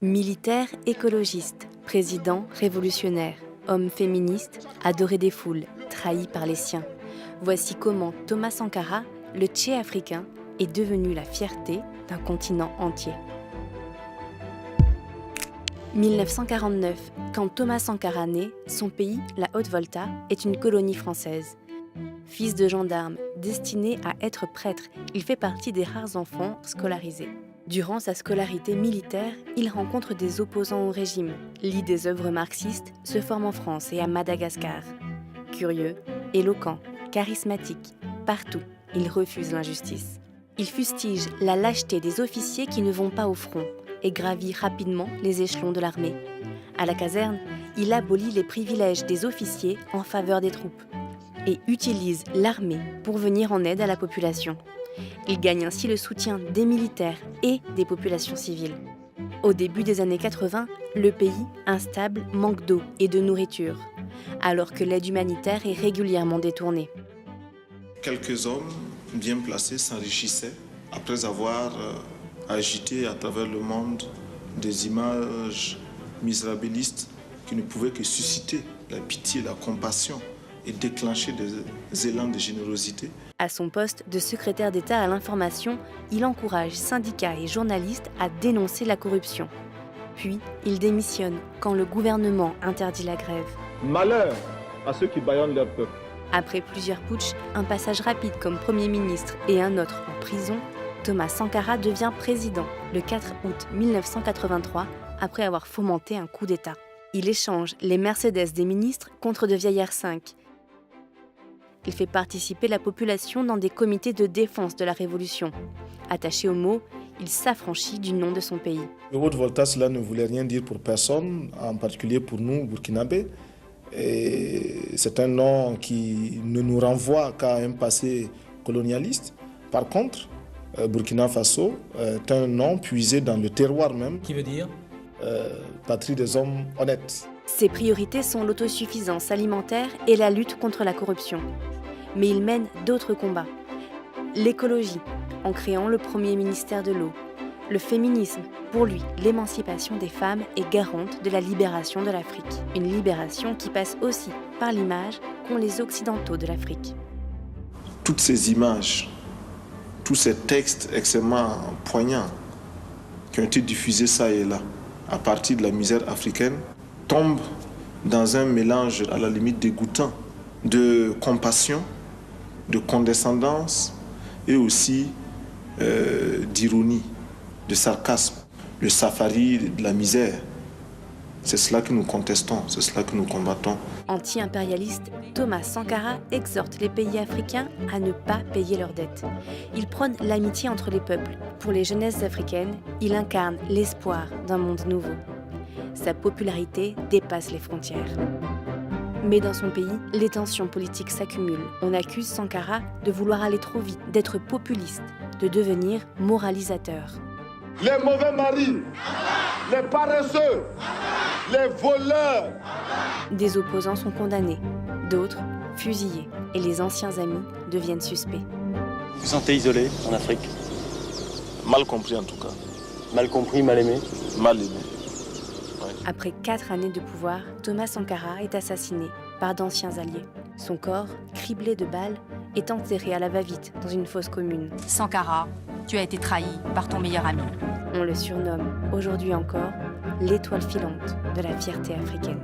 Militaire écologiste, président révolutionnaire, homme féministe, adoré des foules, trahi par les siens. Voici comment Thomas Sankara, le Tché africain, est devenu la fierté d'un continent entier. 1949, quand Thomas Sankara naît, son pays, la Haute-Volta, est une colonie française. Fils de gendarme, destiné à être prêtre, il fait partie des rares enfants scolarisés. Durant sa scolarité militaire, il rencontre des opposants au régime, lit des œuvres marxistes, se forme en France et à Madagascar. Curieux, éloquent, charismatique, partout, il refuse l'injustice. Il fustige la lâcheté des officiers qui ne vont pas au front et gravit rapidement les échelons de l'armée. À la caserne, il abolit les privilèges des officiers en faveur des troupes et utilise l'armée pour venir en aide à la population. Il gagne ainsi le soutien des militaires et des populations civiles. Au début des années 80, le pays, instable, manque d'eau et de nourriture, alors que l'aide humanitaire est régulièrement détournée. Quelques hommes bien placés s'enrichissaient après avoir agité à travers le monde des images misérabilistes qui ne pouvaient que susciter la pitié, la compassion et déclencher des élans de générosité. À son poste de secrétaire d'État à l'information, il encourage syndicats et journalistes à dénoncer la corruption. Puis, il démissionne quand le gouvernement interdit la grève. Malheur à ceux qui bâillonnent leur peuple. Après plusieurs putschs, un passage rapide comme Premier ministre et un autre en prison, Thomas Sankara devient président le 4 août 1983 après avoir fomenté un coup d'État. Il échange les Mercedes des ministres contre de vieilles R5. Il fait participer la population dans des comités de défense de la Révolution. Attaché aux mots, il s'affranchit du nom de son pays. Le Haute-Volta, cela ne voulait rien dire pour personne, en particulier pour nous, Burkinabés. Et c'est un nom qui ne nous renvoie qu'à un passé colonialiste. Par contre, Burkina Faso est un nom puisé dans le terroir même. Qui veut dire patrie des hommes honnêtes. Ses priorités sont l'autosuffisance alimentaire et la lutte contre la corruption. Mais il mène d'autres combats. L'écologie, en créant le premier ministère de l'eau. Le féminisme, pour lui, l'émancipation des femmes est garante de la libération de l'Afrique. Une libération qui passe aussi par l'image qu'ont les Occidentaux de l'Afrique. Toutes ces images, tous ces textes extrêmement poignants qui ont été diffusés ça et là, à partir de la misère africaine, tombent dans un mélange à la limite dégoûtant de compassion, de condescendance et aussi d'ironie, de sarcasme, le safari de la misère. C'est cela que nous contestons, c'est cela que nous combattons. Anti-impérialiste, Thomas Sankara exhorte les pays africains à ne pas payer leurs dettes. Il prône l'amitié entre les peuples. Pour les jeunesses africaines, il incarne l'espoir d'un monde nouveau. Sa popularité dépasse les frontières. Mais dans son pays, les tensions politiques s'accumulent. On accuse Sankara de vouloir aller trop vite, d'être populiste, de devenir moralisateur. Les mauvais maris, les paresseux, les voleurs. Des opposants sont condamnés, d'autres fusillés, et les anciens amis deviennent suspects. Vous vous sentez isolé en Afrique? Mal compris en tout cas. Mal compris, mal aimé? Mal aimé. Après 4 années de pouvoir, Thomas Sankara est assassiné par d'anciens alliés. Son corps, criblé de balles, est enterré à la va-vite dans une fosse commune. Sankara, tu as été trahi par ton meilleur ami. On le surnomme, aujourd'hui encore, l'étoile filante de la fierté africaine.